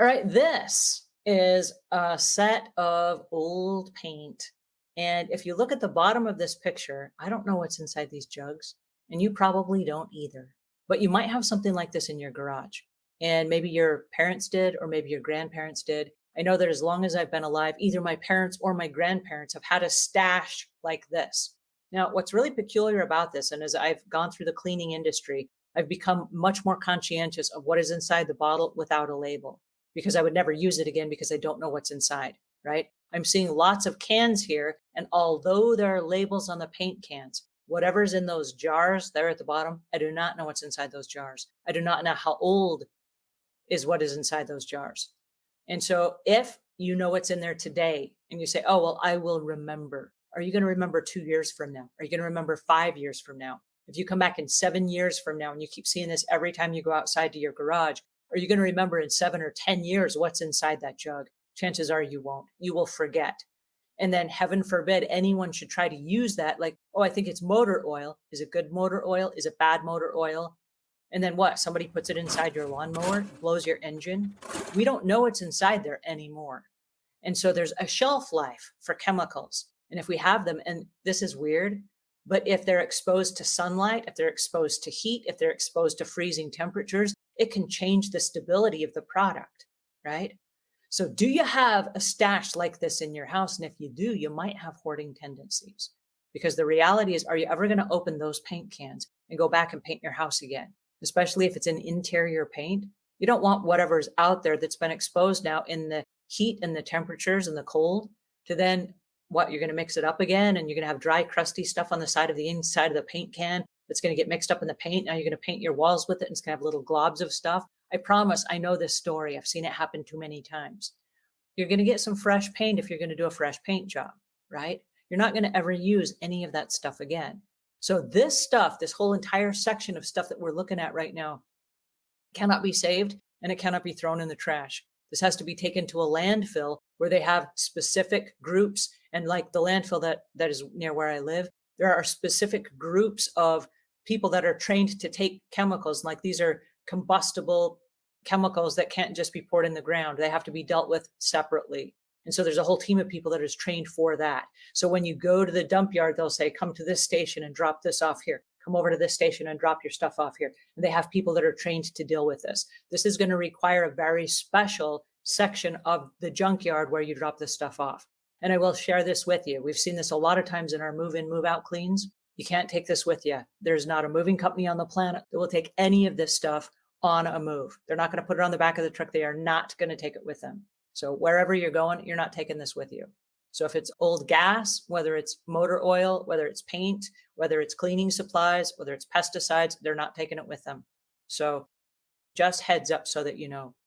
All right, this is a set of old paint. And if you look at the bottom of this picture, I don't know what's inside these jugs, and you probably don't either. But you might have something like this in your garage. And maybe your parents did, or maybe your grandparents did. I know that as long as I've been alive, either my parents or my grandparents have had a stash like this. Now, what's really peculiar about this, and as I've gone through the cleaning industry, I've become much more conscientious of what is inside the bottle without a label because I would never use it again because I don't know what's inside, right? I'm seeing lots of cans here. And although there are labels on the paint cans, whatever's in those jars there at the bottom, I do not know what's inside those jars. I do not know how old is what is inside those jars. And so if you know what's in there today and you say, oh, well, I will remember. Are you going to remember 2 years from now? Are you going to remember 5 years from now? If you come back in 7 years from now and you keep seeing this every time you go outside to your garage, are you going to remember in 7 or 10 years what's inside that jug? Chances are you won't. You will forget. And then heaven forbid anyone should try to use that like, oh, I think it's motor oil. Is it good motor oil? Is it bad motor oil? And then what? Somebody puts it inside your lawnmower, blows your engine. We don't know what's inside there anymore. And so there's a shelf life for chemicals. And if we have them, and this is weird, but if they're exposed to sunlight, if they're exposed to heat, if they're exposed to freezing temperatures, it can change the stability of the product, right? So do you have a stash like this in your house? And if you do, you might have hoarding tendencies because the reality is, are you ever going to open those paint cans and go back and paint your house again? Especially if it's an interior paint. You don't want whatever's out there that's been exposed now in the heat and the temperatures and the cold to then what, you're going to mix it up again and you're going to have dry, crusty stuff on the side of the inside of the paint can that's going to get mixed up in the paint. Now you're going to paint your walls with it and it's going to have little globs of stuff. I promise I know this story. I've seen it happen too many times. You're going to get some fresh paint if you're going to do a fresh paint job, right? You're not going to ever use any of that stuff again. So this stuff, this whole entire section of stuff that we're looking at right now cannot be saved and it cannot be thrown in the trash. This has to be taken to a landfill where they have specific groups. And like the landfill that is near where I live, there are specific groups of people that are trained to take chemicals. Like these are combustible chemicals that can't just be poured in the ground. They have to be dealt with separately. And so there's a whole team of people that is trained for that. So when you go to the dump yard, they'll say, come to this station and drop this off here. Come over to this station and drop your stuff off here. And they have people that are trained to deal with this. This is going to require a very special section of the junkyard where you drop this stuff off. And I will share this with you. We've seen this a lot of times in our move in, move out cleans. You can't take this with you. There's not a moving company on the planet that will take any of this stuff on a move. They're not going to put it on the back of the truck. They are not going to take it with them. So wherever you're going, you're not taking this with you. So if it's old gas, whether it's motor oil, whether it's paint, whether it's cleaning supplies, whether it's pesticides, they're not taking it with them. So just heads up so that you know.